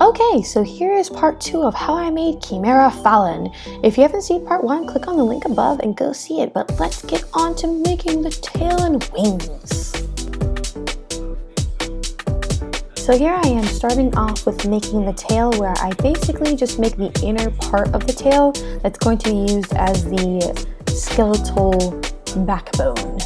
Okay, so here is part 2 of how I made Chimera Falin. If you haven't seen part 1, click on the link above and go see it, but let's get on to making the tail and wings. So here I am starting off with making the tail, where I basically just make the inner part of the tail that's going to be used as the skeletal backbone.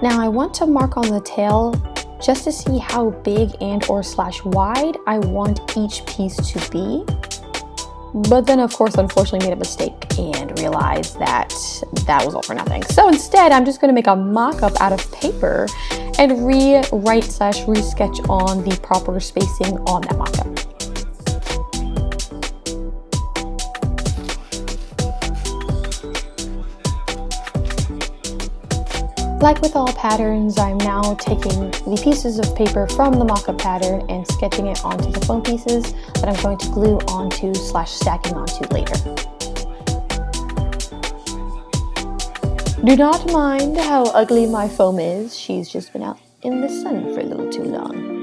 Now I want to mark on the tail just to see how big and or / wide I want each piece to be. But then of course, unfortunately made a mistake and realized that that was all for nothing. So instead, I'm just going to make a mock-up out of paper and rewrite / resketch on the proper spacing on that mock-up. Like with all patterns, I'm now taking the pieces of paper from the mock-up pattern and sketching it onto the foam pieces that I'm going to glue onto / stacking onto later. Do not mind how ugly my foam is, she's just been out in the sun for a little too long.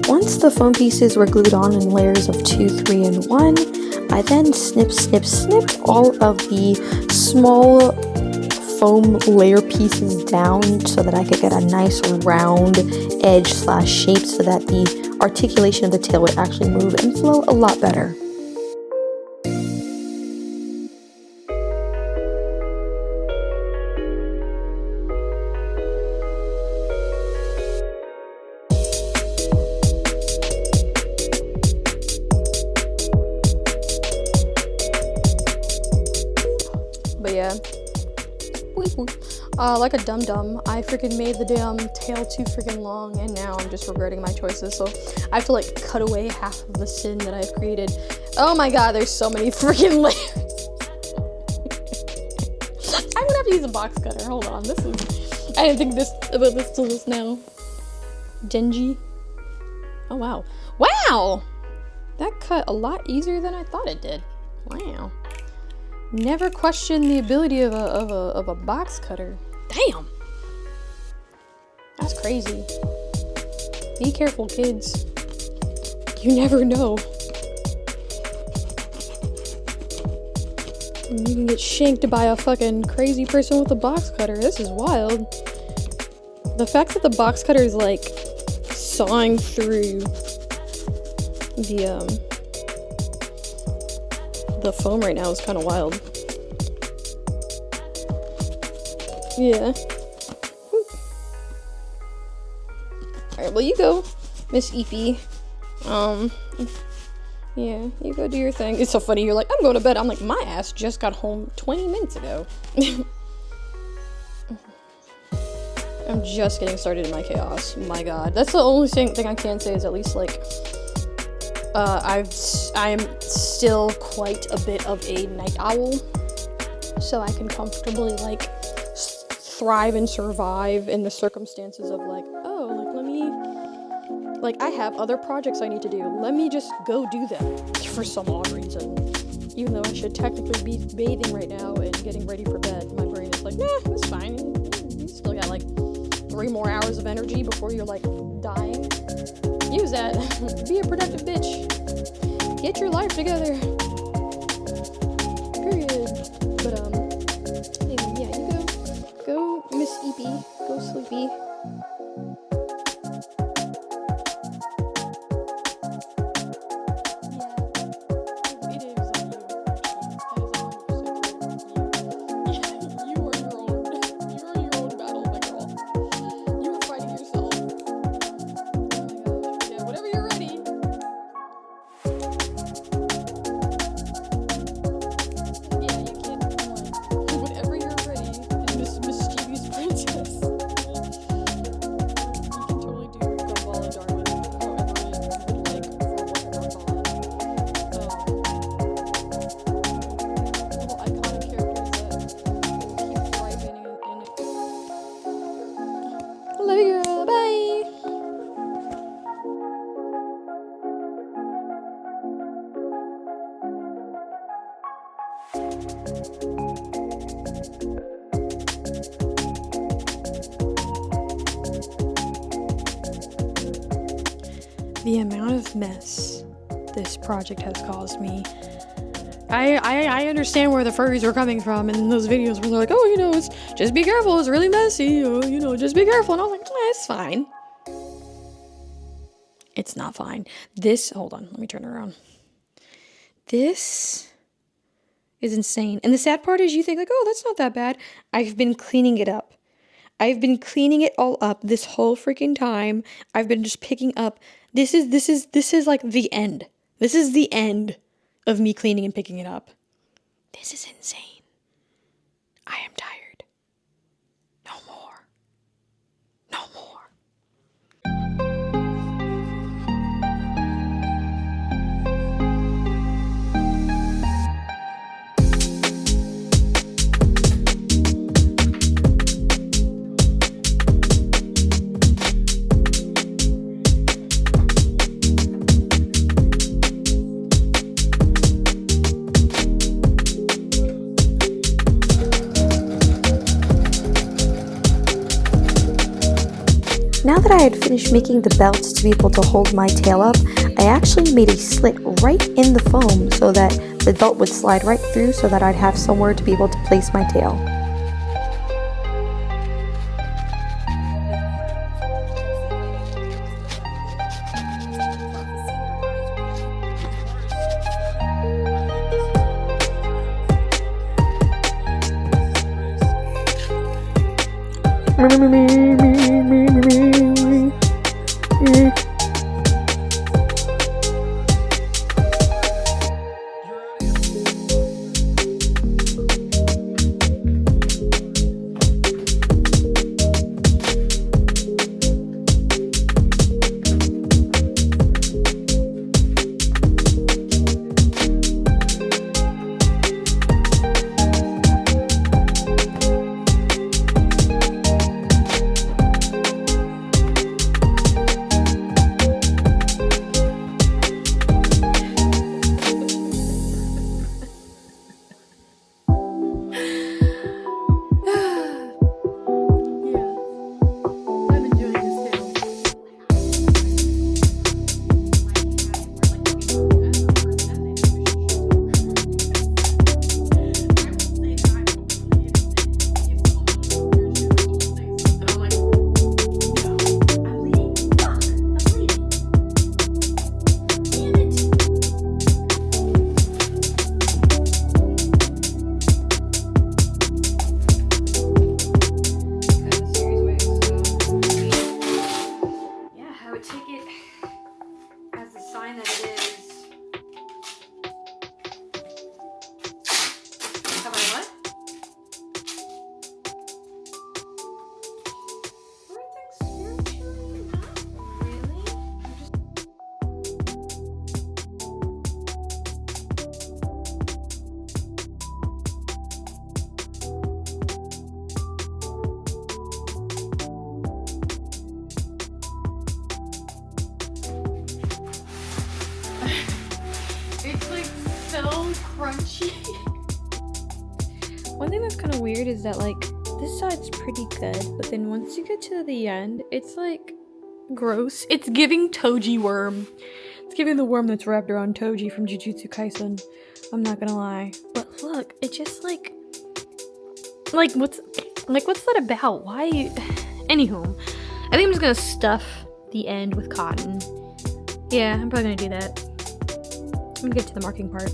Once the foam pieces were glued on in layers of 2, 3, and 1, I then snipped all of the small foam layer pieces down so that I could get a nice round edge / shape so that the articulation of the tail would actually move and flow a lot better. But yeah, like a dum-dum, I freaking made the damn tail too freaking long, and now I'm just regretting my choices, so I have to like cut away half of the sin that I've created. Oh my god, there's so many freaking layers. I'm gonna have to use a box cutter. Hold on, this is, I didn't think about this till just now. Genji. Oh wow. Wow! That cut a lot easier than I thought it did. Wow. Never questioned the ability of a box cutter. Damn. That's crazy. Be careful, kids. You never know. You can get shanked by a fucking crazy person with a box cutter. This is wild. The fact that the box cutter is like sawing through the foam right now is kind of wild. Yeah. Alright, well you go, Miss Eepy. Yeah, you go do your thing. It's so funny, you're like, I'm going to bed. I'm like, my ass just got home 20 minutes ago. I'm just getting started in my chaos. My god. That's the only thing I can say is at least, like, I'm still quite a bit of a night owl. So I can comfortably, like, thrive and survive in the circumstances of, like, oh, like, let me, like, I have other projects I need to do. Let me just go do them for some odd reason. Even though I should technically be bathing right now and getting ready for bed, my brain is like, nah, it's fine. You still got, like, 3 more hours of energy before you're, like, dying. Use that. Be a productive bitch. Get your life together. Period. But, yeah, you go, Miss Eepy. Go sleepy. Love you, girl. Bye. The amount of mess this project has caused me. I understand where the furries were coming from in those videos where they're like, oh, you know, it's just be careful, it's really messy, or, you know, just be careful. And I was like, it's fine. It's not fine. This, hold on, let me turn it around. This is insane. And the sad part is you think like, oh, that's not that bad. I've been cleaning it up. I've been cleaning it all up this whole freaking time. I've been just picking up. This is like the end. This is the end of me cleaning and picking it up. This is insane. I am tired. No more. No more. Now that I had finished making the belts to be able to hold my tail up, I actually made a slit right in the foam so that the belt would slide right through so that I'd have somewhere to be able to place my tail. crunchy. One thing that's kind of weird is that like this side's pretty good, but then once you get to the end, it's like gross. It's giving Toji worm. It's giving the worm that's wrapped around Toji from Jujutsu Kaisen. I'm not gonna lie. But look, it just like what's that about? Why? Anywho, I think I'm just gonna stuff the end with cotton. Yeah, I'm probably gonna do that. I'm gonna get to the marking part.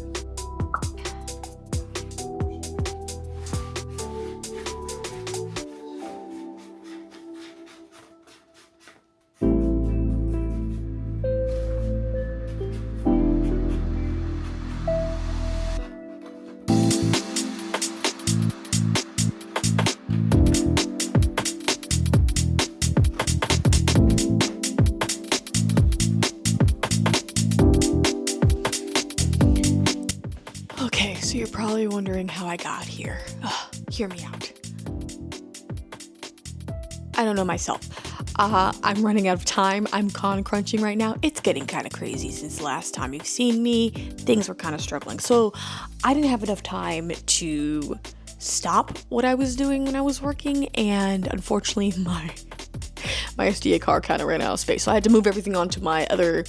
So you're probably wondering how I got here. Hear me out. I don't know myself. I'm running out of time. I'm con crunching right now. It's getting kind of crazy since the last time you've seen me. Things were kind of struggling. So I didn't have enough time to stop what I was doing when I was working. And unfortunately, my SD card kind of ran out of space. So I had to move everything onto my other,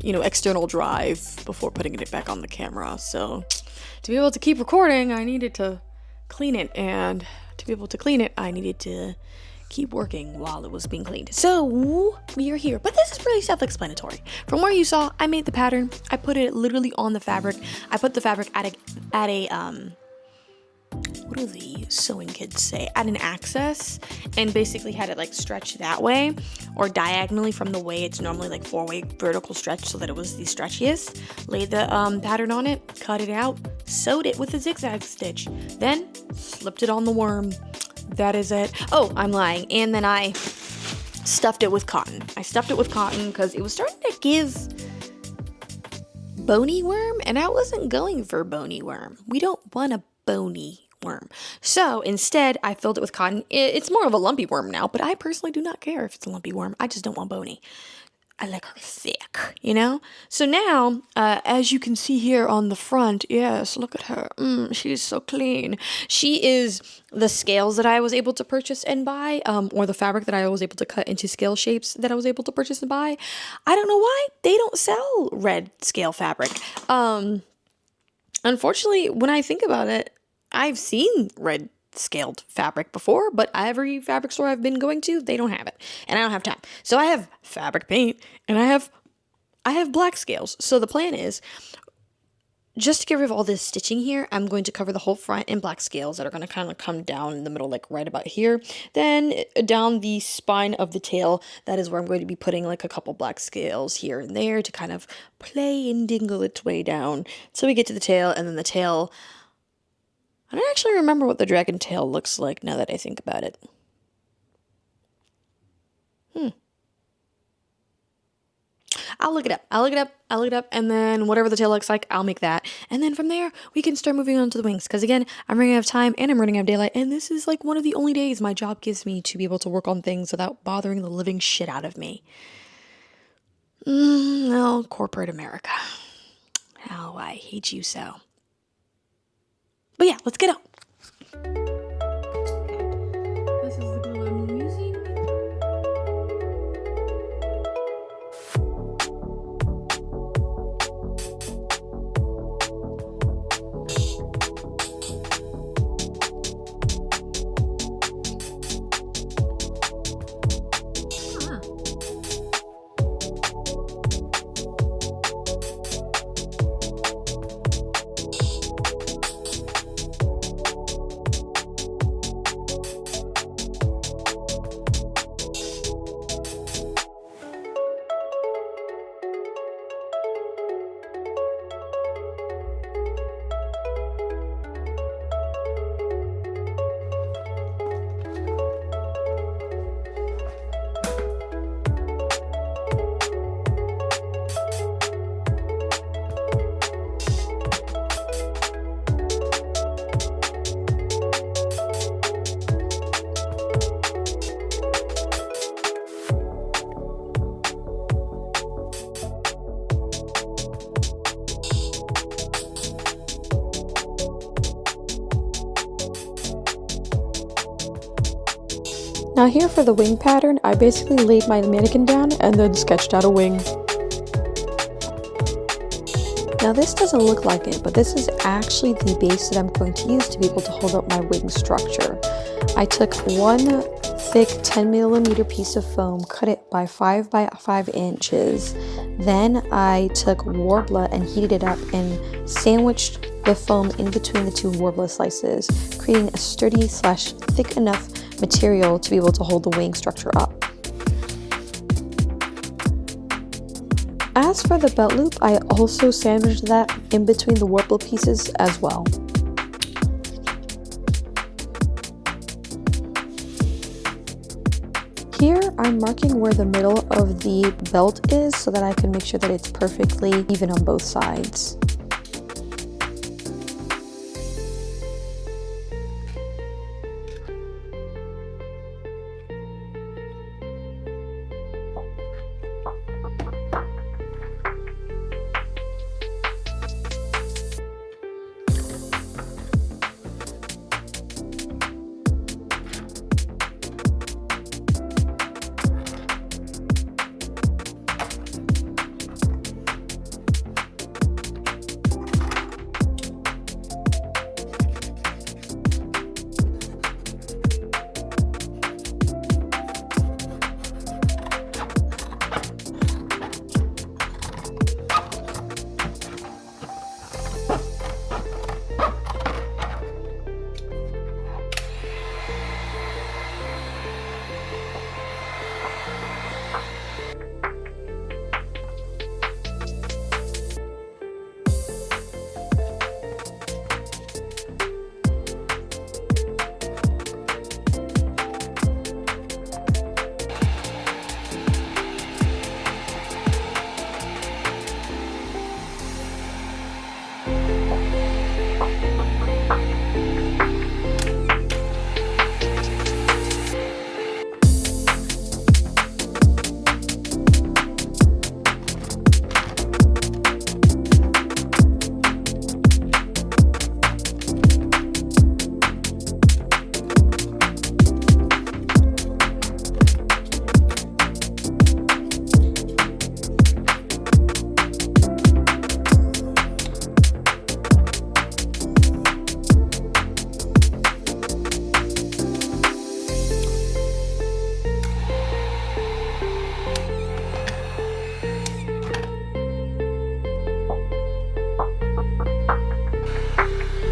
external drive before putting it back on the camera. So to be able to keep recording, I needed to clean it. And to be able to clean it, I needed to keep working while it was being cleaned. So we are here, but this is really self-explanatory. From where you saw, I made the pattern. I put it literally on the fabric. I put the fabric at a what do the sewing kids say? At an axis, and basically had it like stretch that way or diagonally from the way it's normally like 4-way vertical stretch so that it was the stretchiest. Laid the pattern on it, cut it out, sewed it with a zigzag stitch, then slipped it on the worm. That is it. Oh, I'm lying. And then I stuffed it with cotton. I stuffed it with cotton because it was starting to give bony worm, and I wasn't going for bony worm. We don't want a bony worm. So instead, I filled it with cotton. It's more of a lumpy worm now, but I personally do not care if it's a lumpy worm. I just don't want bony. I like her thick, you know? So now, as you can see here on the front, yes, look at her. She's so clean. She is the scales that I was able to purchase and buy, or the fabric that I was able to cut into scale shapes that I was able to purchase and buy. I don't know why they don't sell red scale fabric. Unfortunately, when I think about it, I've seen red scaled fabric before, but every fabric store I've been going to, they don't have it, and I don't have time. So I have fabric paint, and I have black scales. So the plan is, just to get rid of all this stitching here, I'm going to cover the whole front in black scales that are going to kind of come down in the middle, like right about here. Then down the spine of the tail, that is where I'm going to be putting like a couple black scales here and there to kind of play and dingle its way down. So we get to the tail, and then the tail, I don't actually remember what the dragon tail looks like now that I think about it. I'll look it up, and then whatever the tail looks like, I'll make that. And then from there, we can start moving on to the wings. Because again, I'm running out of time, and I'm running out of daylight, and this is like one of the only days my job gives me to be able to work on things without bothering the living shit out of me. Well, corporate America. How I hate you so. But yeah, let's get up. This is the glue I'm using. Now here for the wing pattern, I basically laid my mannequin down and then sketched out a wing. Now this doesn't look like it, but this is actually the base that I'm going to use to be able to hold up my wing structure. I took one thick 10mm piece of foam, cut it by 5 by 5 inches. Then I took Warbler and heated it up and sandwiched the foam in between the two Warbler slices, creating a sturdy / thick enough material to be able to hold the wing structure up. As for the belt loop, I also sandwiched that in between the Warbler pieces as well. Here, I'm marking where the middle of the belt is so that I can make sure that it's perfectly even on both sides.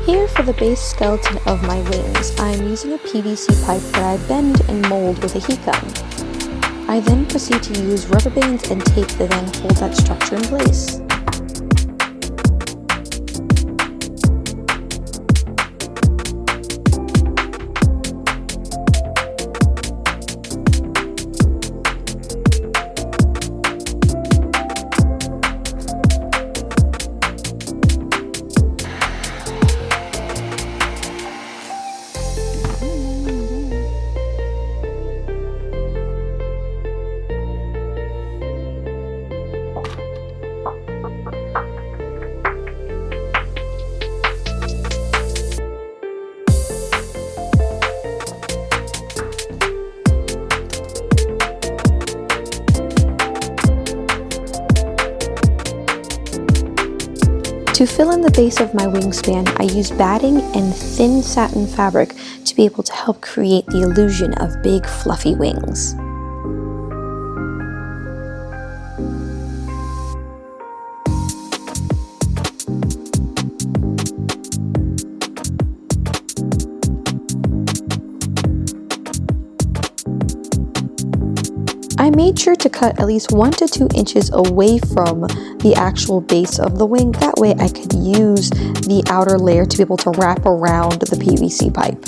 Here for the base skeleton of my wings, I'm using a PVC pipe that I bend and mold with a heat gun. I then proceed to use rubber bands and tape to then hold that structure in place. To fill in the base of my wingspan, I use batting and thin satin fabric to be able to help create the illusion of big fluffy wings. I made sure to cut at least 1 to 2 inches away from the actual base of the wing. That way I could use the outer layer to be able to wrap around the PVC pipe.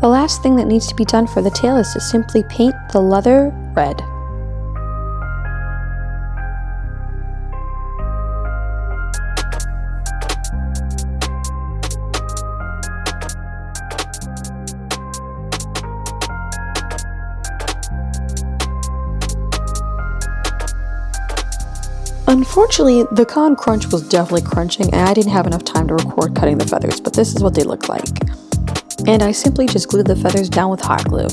The last thing that needs to be done for the tail is to simply paint the leather red. Unfortunately, the con crunch was definitely crunching and I didn't have enough time to record cutting the feathers, but this is what they look like. And I simply just glued the feathers down with hot glue.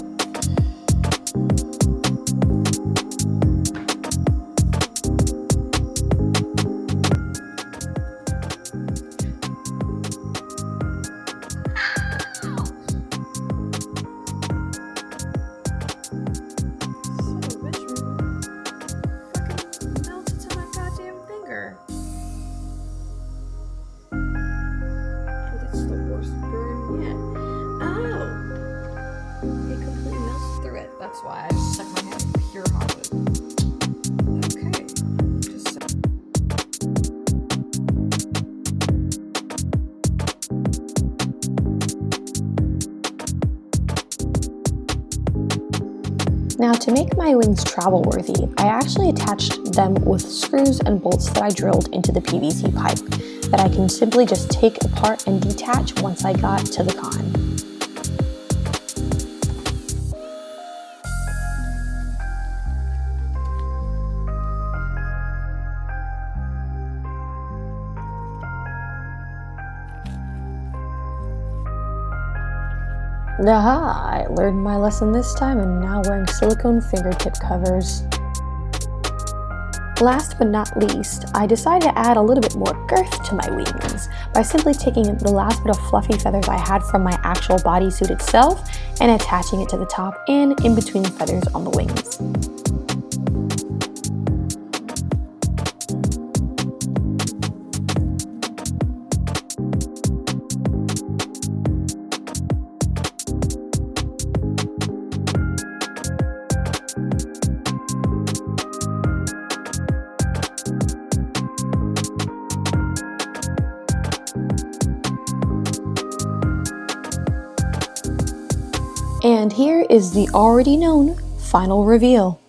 That's why I stuck my hand in pure hot glue. Okay. Now to make my wings travel worthy, I actually attached them with screws and bolts that I drilled into the PVC pipe that I can simply just take apart and detach once I got to the con. Aha! I learned my lesson this time and now wearing silicone fingertip covers. Last but not least, I decided to add a little bit more girth to my wings by simply taking the last bit of fluffy feathers I had from my actual bodysuit itself and attaching it to the top and in between the feathers on the wings. And here is the already known final reveal.